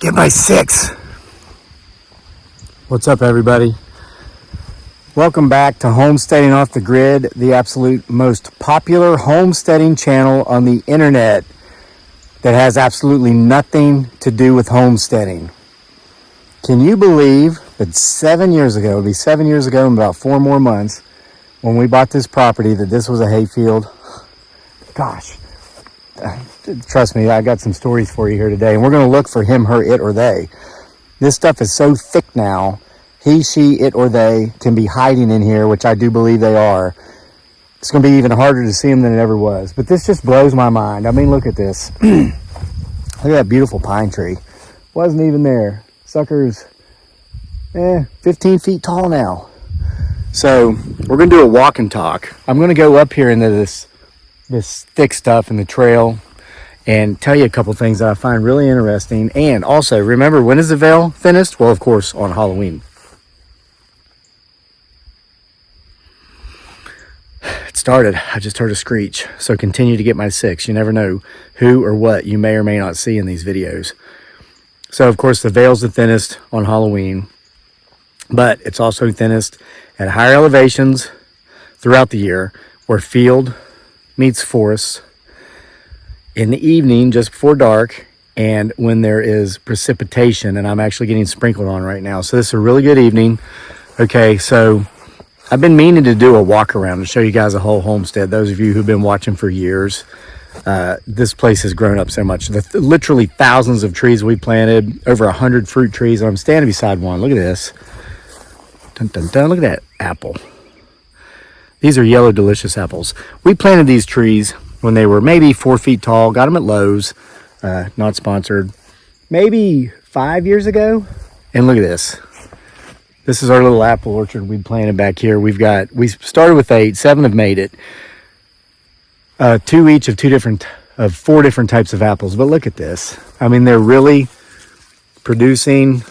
Get my 6. What's up, everybody? Welcome back to Homesteading Off the Grid, the absolute most popular homesteading channel on the internet that has absolutely nothing to do with homesteading. Can you believe that 7 years ago, it'll be 7 years ago in about 4 more months, when we bought this property, that this was a hayfield? Gosh. Trust me, I got some stories for you here today, and we're going to look for him, her, it, or they. This stuff is so thick now, he, she, it, or they can be hiding in here, which I do believe they are. It's going to be even harder to see them than it ever was. But this just blows my mind. I mean, look at this. Look at that beautiful pine tree. Wasn't even there. Sucker's 15 feet tall now. So we're going to do a walk and talk. I'm going to go up here into this thick stuff in the trail and tell you a couple things that I find really interesting. And also, remember, when is the veil thinnest? Well, of course, on Halloween. It started. I just heard a screech. So continue to get my 6. You never know who or what you may or may not see in these videos. So, of course, the veil's the thinnest on Halloween. But it's also thinnest at higher elevations throughout the year, where field meets forest, in the evening just before dark, and when there is precipitation, and I'm actually getting sprinkled on right now. So this is a really good evening. Okay, so I've been meaning to do a walk around and show you guys a whole homestead. Those of you who've been watching for years, this place has grown up so much. Literally thousands of trees we planted, over 100 fruit trees. I'm standing beside one. Look at this. Dun, dun, dun. Look at that apple. These are yellow delicious apples. We planted these trees when they were maybe 4 feet tall. Got them at Lowe's, not sponsored, maybe 5 years ago. And look at this. This is our little apple orchard we planted back here. We started with 8, 7 have made it. 2 each of 4 different types of apples. But look at this. I mean, they're really producing.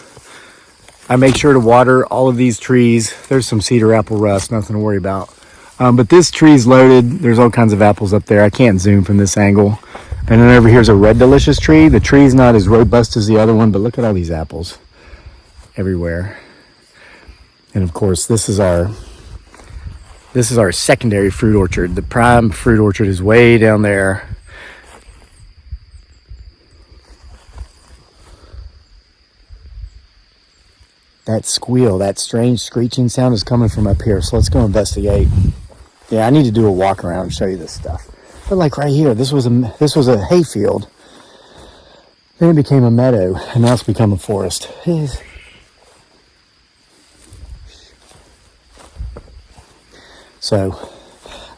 I make sure to water all of these trees. There's some cedar apple rust, nothing to worry about. But this tree's loaded. There's all kinds of apples up there. I can't zoom from this angle. And then over here's a red delicious tree. The tree's not as robust as the other one, but look at all these apples everywhere. And of course, this is our secondary fruit orchard. The prime fruit orchard is way down there. That squeal, that strange screeching sound is coming from up here. So let's go investigate. Yeah, I need to do a walk around and show you this stuff. But like right here, this was a hayfield. Then it became a meadow, and now it's become a forest. So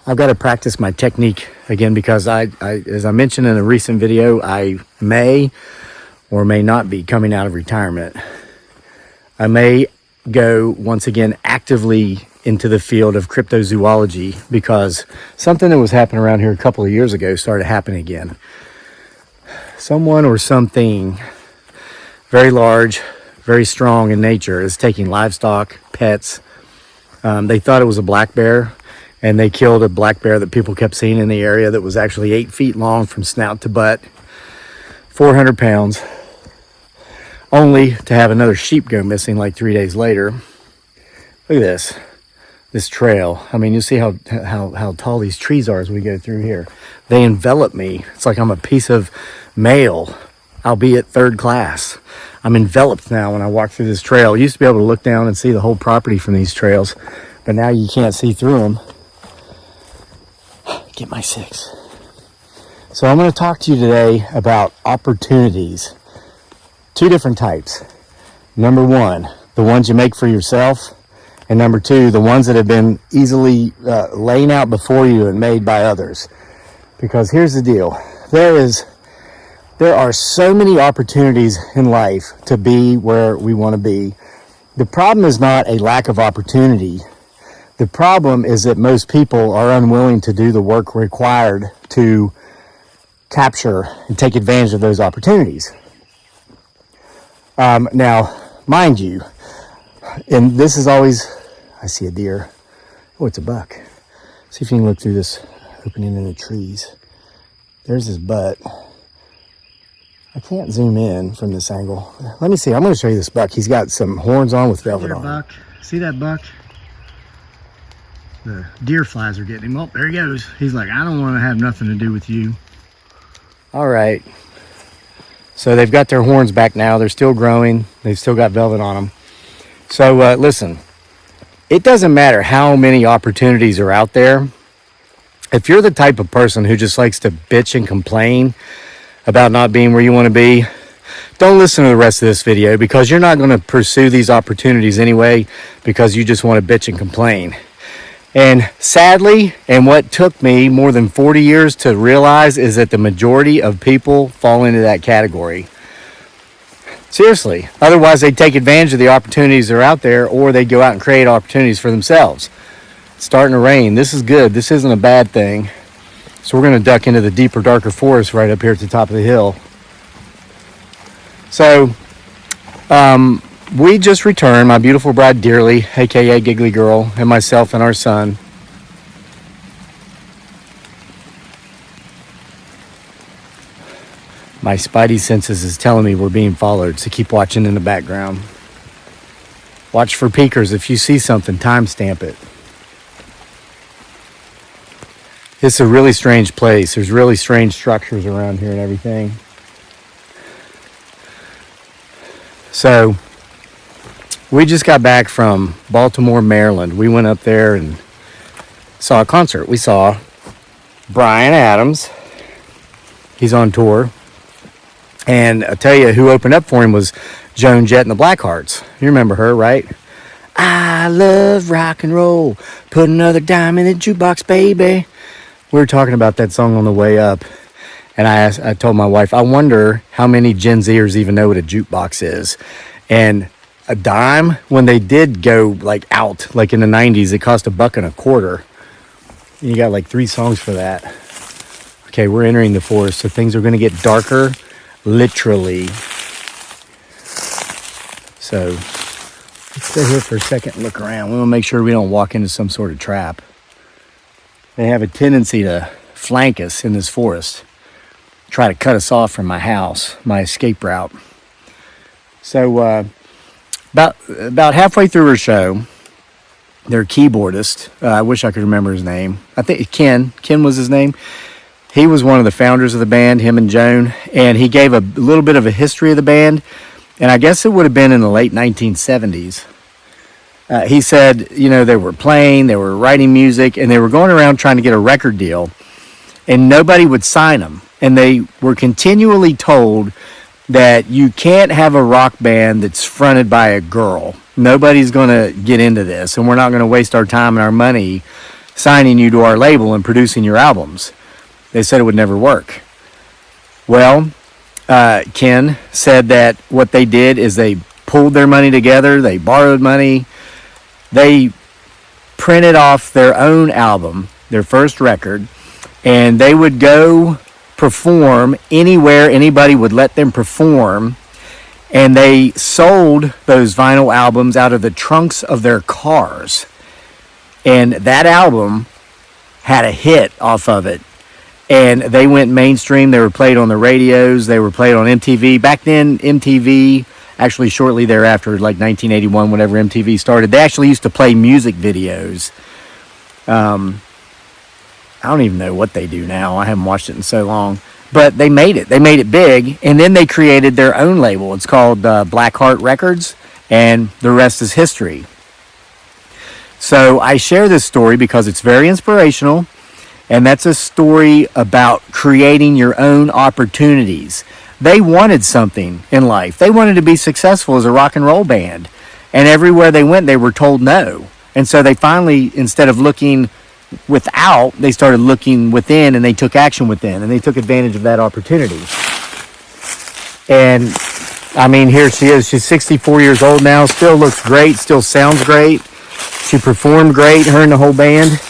I've got to practice my technique again, because I as I mentioned in a recent video, I may or may not be coming out of retirement. I may go once again actively into the field of cryptozoology, because something that was happening around here a couple of years ago started happening again. Someone or something very large, very strong in nature is taking livestock, pets. They thought it was a black bear, and they killed a black bear that people kept seeing in the area that was actually 8 feet long from snout to butt, 400 pounds, only to have another sheep go missing like 3 days later. Look at this trail. I mean, you see how tall these trees are as we go through here. They envelop me. It's like I'm a piece of mail, albeit third class. I'm enveloped now when I walk through this trail. I used to be able to look down and see the whole property from these trails, but now you can't see through them. Get my 6. So I'm going to talk to you today about opportunities. 2 different types. Number 1, the ones you make for yourself. And number 2, the ones that have been easily laying out before you and made by others. Because here's the deal. There are so many opportunities in life to be where we want to be. The problem is not a lack of opportunity. The problem is that most people are unwilling to do the work required to capture and take advantage of those opportunities. Now, mind you, and this is always, I see a deer. Oh, it's a buck. See if you can look through this opening in the trees. There's his butt. I can't zoom in from this angle. Let me see. I'm going to show you this buck. He's got some horns on with velvet on. Buck. See that buck? The deer flies are getting him. Oh, there he goes. He's like, I don't want to have nothing to do with you. All right. So they've got their horns back now. They're still growing. They've still got velvet on them. So listen, it doesn't matter how many opportunities are out there. If you're the type of person who just likes to bitch and complain about not being where you want to be, don't listen to the rest of this video, because you're not going to pursue these opportunities anyway because you just want to bitch and complain. And sadly, and what took me more than 40 years to realize, is that the majority of people fall into that category. Seriously. Otherwise, they take advantage of the opportunities that are out there, or they go out and create opportunities for themselves. It's starting to rain. This is good. This isn't a bad thing. So we're going to duck into the deeper, darker forest right up here at the top of the hill. So, we just returned, my beautiful bride Dearly, aka Giggly Girl, and myself and our son. My spidey senses is telling me we're being followed, so keep watching in the background. Watch for peekers. If you see something, timestamp it. It's a really strange place. There's really strange structures around here and everything. So, we just got back from Baltimore, Maryland. We went up there and saw a concert. We saw Bryan Adams. He's on tour. And I'll tell you who opened up for him was Joan Jett and the Blackhearts. You remember her, right? I love rock and roll. Put another dime in the jukebox, baby. We were talking about that song on the way up. And I told my wife, I wonder how many Gen Zers even know what a jukebox is. And a dime, when they did go like out, like in the 90s, it cost $1.25. You got like 3 songs for that. Okay, we're entering the forest, so things are going to get darker, literally. So let's stay here for a second and look around. We want to make sure we don't walk into some sort of trap. They have a tendency to flank us in this forest, try to cut us off from my house, my escape route. So about halfway through her show, their keyboardist, I wish I could remember his name. I think Ken was his name. He was one of the founders of the band, him and Joan, and he gave a little bit of a history of the band, and I guess it would have been in the late 1970s. He said, you know, they were playing, they were writing music, and they were going around trying to get a record deal, and nobody would sign them. And they were continually told that you can't have a rock band that's fronted by a girl. Nobody's going to get into this, and we're not going to waste our time and our money signing you to our label and producing your albums. They said it would never work. Well, Ken said that what they did is they pulled their money together, they borrowed money, they printed off their own album, their first record, and they would go perform anywhere anybody would let them perform, and they sold those vinyl albums out of the trunks of their cars. And that album had a hit off of it, and they went mainstream. They were played on the radios, they were played on MTV. Back then, MTV, actually shortly thereafter, like 1981, whenever MTV started, they actually used to play music videos. I don't even know what they do now. I haven't watched it in so long. But they made it. They made it big. And then they created their own label. It's called Blackheart Records. And the rest is history. So I share this story because it's very inspirational. And that's a story about creating your own opportunities. They wanted something in life. They wanted to be successful as a rock and roll band. And everywhere they went, they were told no. And so they finally, instead of looking without, they started looking within, and they took action within, and they took advantage of that opportunity. And I mean, here she is. She's 64 years old now, still looks great, still sounds great. She performed great, her and the whole band.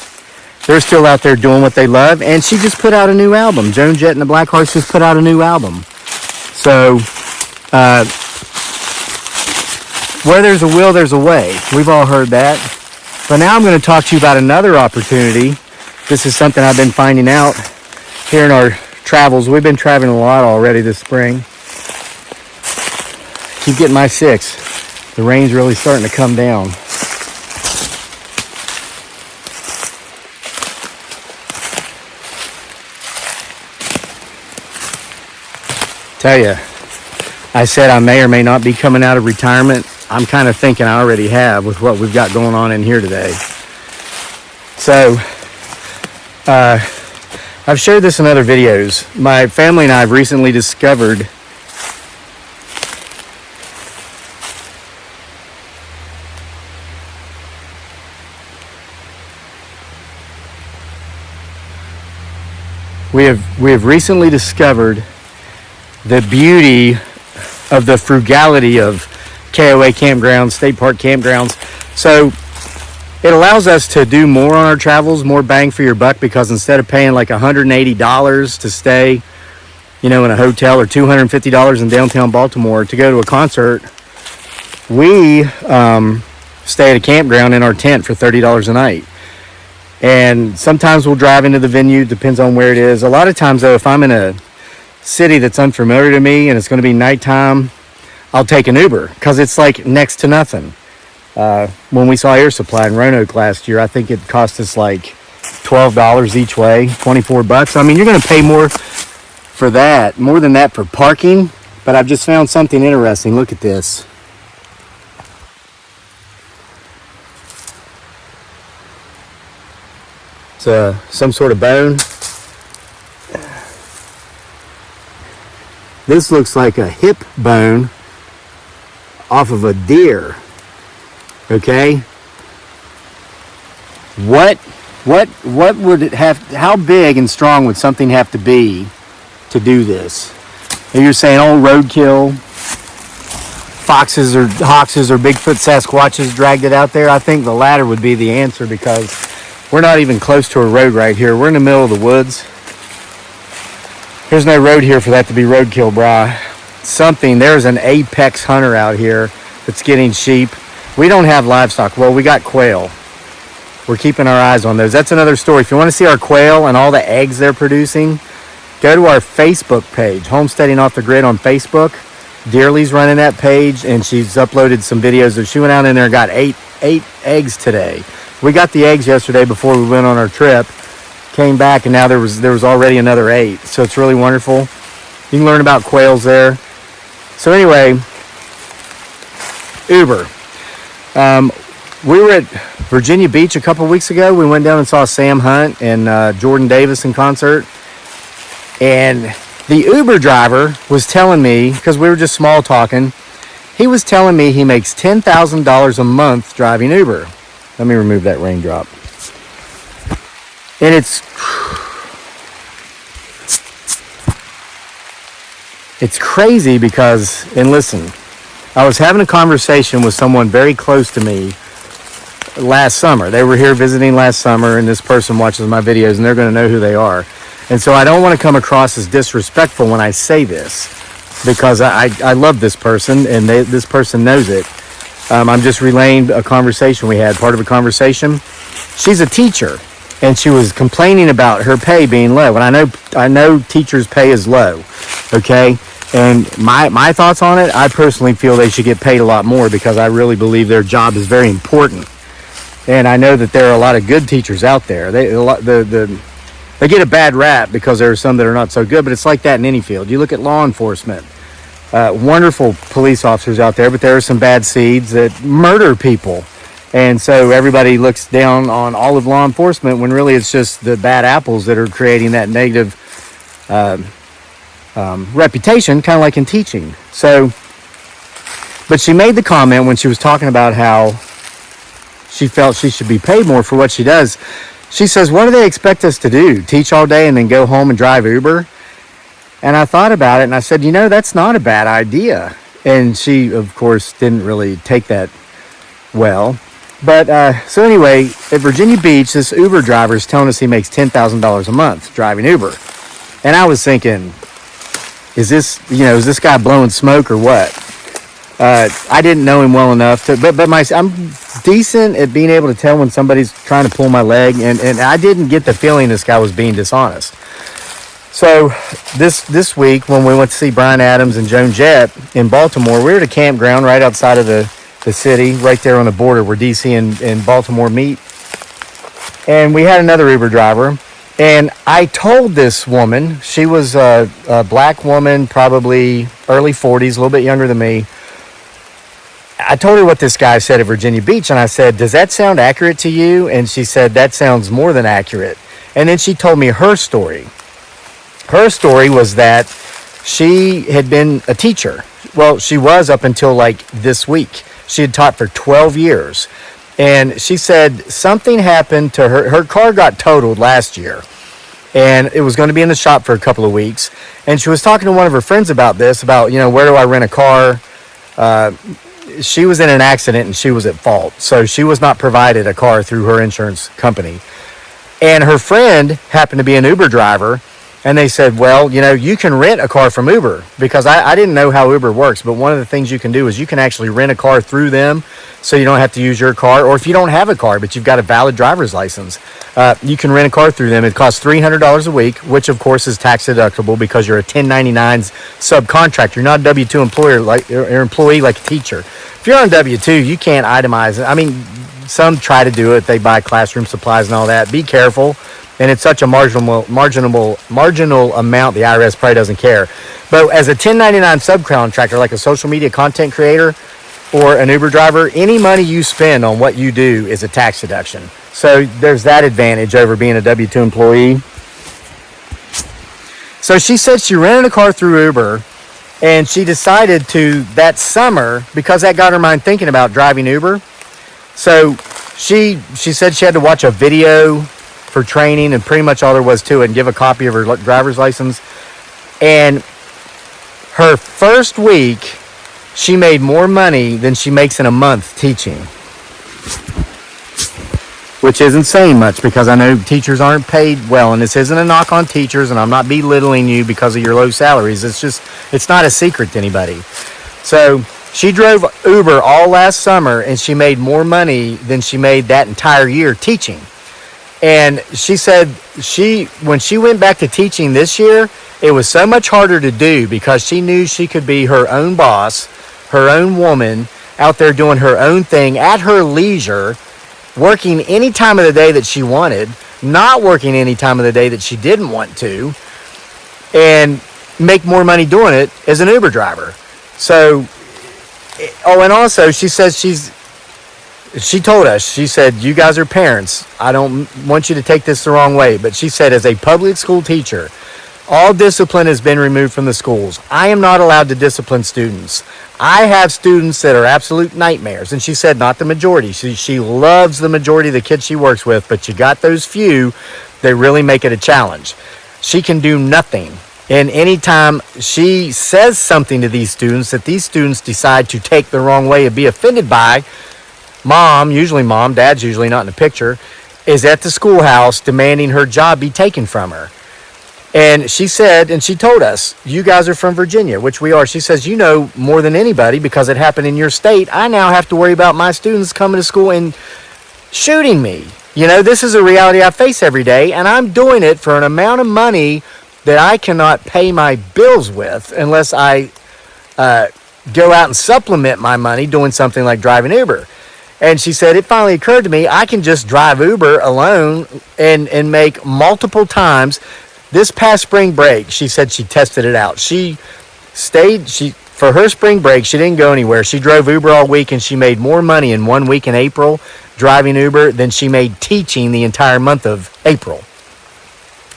They're still out there doing what they love, and she just put out a new album. Joan Jett and the Blackhearts just put out a new album. So where there's a will, there's a way. We've all heard that. But now I'm going to talk to you about another opportunity. This is something I've been finding out here in our travels. We've been traveling a lot already this spring. keep getting my 6. The rain's really starting to come down. Tell you, I said I may or may not be coming out of retirement. I'm kind of thinking I already have with what we've got going on in here today. So, I've shared this in other videos. My family and I have recently discovered we have recently discovered the beauty of the frugality of KOA campgrounds, state park campgrounds. So it allows us to do more on our travels, more bang for your buck, because instead of paying like $180 to stay, in a hotel, or $250 in downtown Baltimore to go to a concert, we stay at a campground in our tent for $30 a night. And sometimes we'll drive into the venue, depends on where it is. A lot of times though, if I'm in a city that's unfamiliar to me and it's going to be nighttime, I'll take an Uber because it's like next to nothing. When we saw Air Supply in Roanoke last year, I think it cost us like $12 each way, $24. I mean, you're going to pay more for that, more than that for parking. But I've just found something interesting. Look at this. It's some sort of bone. This looks like a hip bone off of a deer. Okay? What would it have, how big and strong would something have to be to do this? And you're saying, oh, roadkill, foxes or hoxes or Bigfoot Sasquatches dragged it out there? I think the latter would be the answer, because we're not even close to a road right here. We're in the middle of the woods. There's no road here for that to be roadkill, brah. There's an apex hunter out here that's getting sheep. We don't have livestock. Well, we got quail. We're keeping our eyes on those. That's another story. If you want to see our quail and all the eggs they're producing, go to our Facebook page, Homesteading Off the Grid on Facebook. Dearly's running that page, and she's uploaded some videos. She went out in there and got eight eggs today. We got the eggs yesterday before we went on our trip. Came back, and now there was already another 8. So it's really wonderful. You can learn about quails there. So anyway, Uber. We were at Virginia Beach a couple weeks ago. We went down and saw Sam Hunt and Jordan Davis in concert. And the Uber driver was telling me, because we were just small talking, he was telling me he makes $10,000 a month driving Uber. Let me remove that raindrop. And it's crazy because, and listen, I was having a conversation with someone very close to me last summer. They were here visiting last summer, and this person watches my videos, and they're going to know who they are. And so I don't want to come across as disrespectful when I say this, because I love this person, and this person knows it. I'm just relaying a conversation we had, part of a conversation. She's a teacher, and she was complaining about her pay being low. And I know teachers' pay is low, okay? And my thoughts on it, I personally feel they should get paid a lot more, because I really believe their job is very important. And I know that there are a lot of good teachers out there. They get a bad rap because there are some that are not so good, but it's like that in any field. You look at law enforcement. Wonderful police officers out there, but there are some bad seeds that murder people. And so everybody looks down on all of law enforcement when really it's just the bad apples that are creating that negative reputation, kind of like in teaching. So, but she made the comment when she was talking about how she felt she should be paid more for what she does. She says, what do they expect us to do? Teach all day and then go home and drive Uber? And I thought about it, and I said, that's not a bad idea. And she, of course, didn't really take that well. But so anyway, at Virginia Beach, this Uber driver is telling us he makes $10,000 a month driving Uber. And I was thinking, is this guy blowing smoke or what? I didn't know him well enough to, but I'm decent at being able to tell when somebody's trying to pull my leg, and I didn't get the feeling this guy was being dishonest. So this week when we went to see Brian Adams and Joan Jett in Baltimore, we were at a campground right outside of the city, right there on the border where DC and Baltimore meet. And we had another Uber driver. And I told this woman, she was a black woman, probably early 40s, a little bit younger than me. I told her what this guy said at Virginia Beach, and I said, does that sound accurate to you? And she said, that sounds more than accurate. And then she told me her story. Her story was that she had been a teacher. Well, she was up until like this week. She had taught for 12 years. And she said something happened to her. Her car got totaled last year. And it was going to be in the shop for a couple of weeks. And she was talking to one of her friends about this, about, where do I rent a car? She was in an accident and she was at fault. So she was not provided a car through her insurance company. And her friend happened to be an Uber driver. And they said, well, you can rent a car from Uber, because I didn't know how Uber works. But one of the things you can do is you can actually rent a car through them, so you don't have to use your car. Or if you don't have a car, but you've got a valid driver's license, you can rent a car through them. It costs $300 a week, which of course is tax deductible because you're a 1099 subcontractor. You're not a W-2 employee like a teacher. If you're on W-2, you can't itemize it. I mean, some try to do it. They buy classroom supplies and all that. Be careful. And it's such a marginal amount, the IRS probably doesn't care. But as a 1099 subcontractor, like a social media content creator or an Uber driver, any money you spend on what you do is a tax deduction. So there's that advantage over being a W-2 employee. So she said she rented a car through Uber, and she decided to, that summer, because that got her mind thinking about driving Uber. So she said she had to watch a video for training, and pretty much all there was to it, and give a copy of her driver's license. And her first week, she made more money than she makes in a month teaching, which isn't saying much, because I know teachers aren't paid well, and this isn't a knock on teachers, and I'm not belittling you because of your low salaries. It's not a secret to anybody. So she drove Uber all last summer, and she made more money than she made that entire year teaching. And she said when she went back to teaching this year, it was so much harder to do, because she knew she could be her own boss, her own woman, out there doing her own thing at her leisure, working any time of the day that she wanted, not working any time of the day that she didn't want to, and make more money doing it as an Uber driver. So, and also she says she told us, she said, you guys are parents. I don't want you to take this the wrong way. But she said, as a public school teacher, all discipline has been removed from the schools. I am not allowed to discipline students. I have students that are absolute nightmares. And she said, not the majority. She loves the majority of the kids she works with, but you got those few that really make it a challenge. She can do nothing. And anytime she says something to these students that these students decide to take the wrong way and be offended by, Mom, Dad's usually not in the picture, is at the schoolhouse demanding her job be taken from her. And she said, and she told us, you guys are from Virginia, which we are. She says, more than anybody, because it happened in your state. I now have to worry about my students coming to school and shooting me. This is a reality I face every day, and I'm doing it for an amount of money that I cannot pay my bills with unless I go out and supplement my money doing something like driving Uber. And she said, it finally occurred to me, I can just drive Uber alone and make multiple times. This past spring break, she said she tested it out. For her spring break, she didn't go anywhere. She drove Uber all week, and she made more money in 1 week in April driving Uber than she made teaching the entire month of April.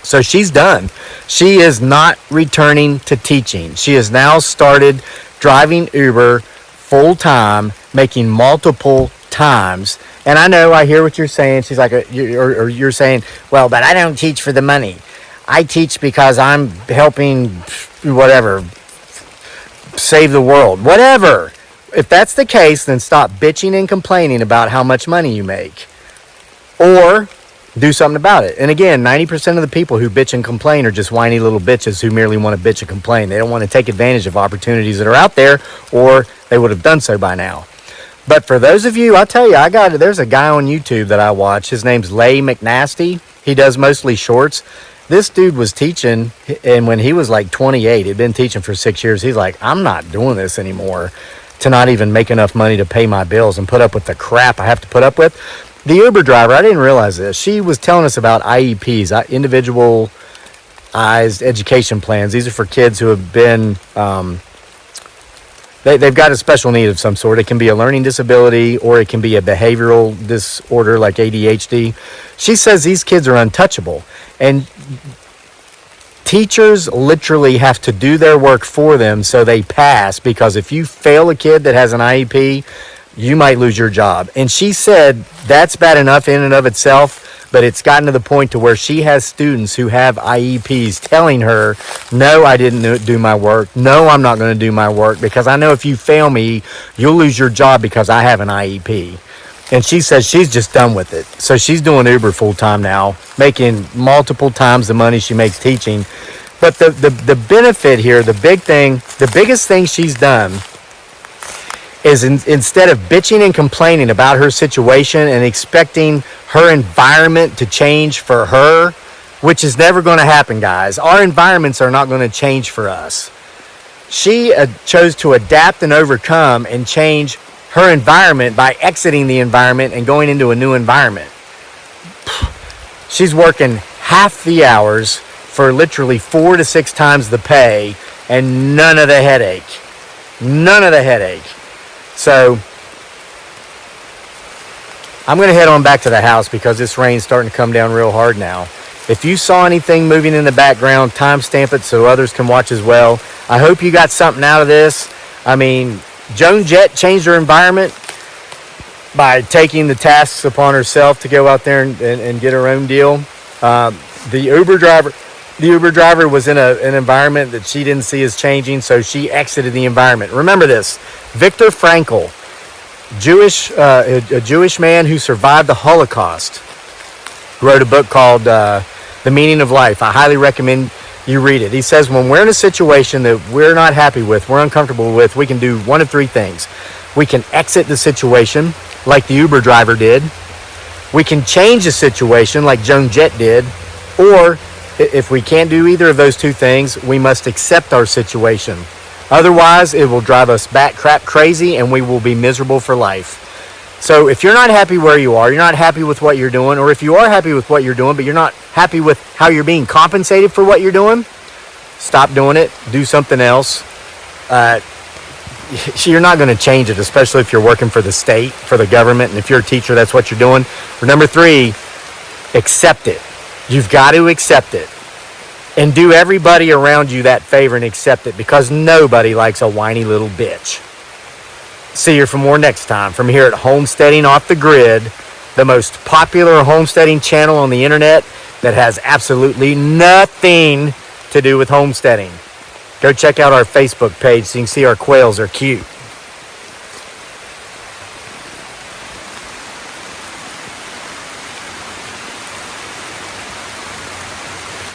So she's done. She is not returning to teaching. She has now started driving Uber full time, making multiple times. And I hear what you're saying. She's like, or you're saying, well, but I don't teach for the money. I teach because I'm helping save the world, whatever. If that's the case, then stop bitching and complaining about how much money you make, or do something about it. And again, 90% of the people who bitch and complain are just whiny little bitches who merely want to bitch and complain. They don't want to take advantage of opportunities that are out there, or they would have done so by now. But for those of you, I'll tell you, there's a guy on YouTube that I watch. His name's Lay McNasty. He does mostly shorts. This dude was teaching, and when he was like 28, he'd been teaching for 6 years. He's like, I'm not doing this anymore to not even make enough money to pay my bills and put up with the crap I have to put up with. The Uber driver, I didn't realize this. She was telling us about IEPs, individualized education plans. These are for kids who have been, they've got a special need of some sort. It can be a learning disability, or it can be a behavioral disorder like ADHD. She says these kids are untouchable. And teachers literally have to do their work for them so they pass, because if you fail a kid that has an IEP, you might lose your job. And she said that's bad enough in and of itself, but it's gotten to the point to where she has students who have IEPs telling her, no, I didn't do my work. No, I'm not going to do my work, because I know if you fail me, you'll lose your job because I have an IEP. And she says she's just done with it. So she's doing Uber full time now, making multiple times the money she makes teaching. But the benefit here, the biggest thing she's done is instead of bitching and complaining about her situation and expecting her environment to change for her, which is never going to happen, guys. Our environments are not going to change for us. She chose to adapt and overcome and change her environment by exiting the environment and going into a new environment. She's working half the hours for literally 4 to 6 times the pay and none of the headache. None of the headache. So I'm going to head on back to the house because this rain's starting to come down real hard now. If you saw anything moving in the background, timestamp it so others can watch as well. I hope you got something out of this. I mean, Joan Jett changed her environment by taking the tasks upon herself to go out there and get her own deal. The Uber driver was in an environment that she didn't see as changing, so she exited the environment. Remember this: Viktor Frankl, a Jewish man who survived the Holocaust, wrote a book called The Meaning of Life. I highly recommend you read it. He says when we're in a situation that we're not happy with, we're uncomfortable with, we can do one of 3 things. We can exit the situation like the Uber driver did. We can change the situation like Joan Jett did. Or if we can't do either of those 2 things, we must accept our situation. Otherwise, it will drive us crap crazy and we will be miserable for life. So if you're not happy where you are, you're not happy with what you're doing, or if you are happy with what you're doing, but you're not happy with how you're being compensated for what you're doing, stop doing it, do something else. You're not going to change it, especially if you're working for the state, for the government, and if you're a teacher, that's what you're doing. For number 3, accept it. You've got to accept it. And do everybody around you that favor and accept it, because nobody likes a whiny little bitch. See you for more next time from here at Homesteading Off the Grid, the most popular homesteading channel on the internet that has absolutely nothing to do with homesteading. Go check out our Facebook page so you can see our quails are cute.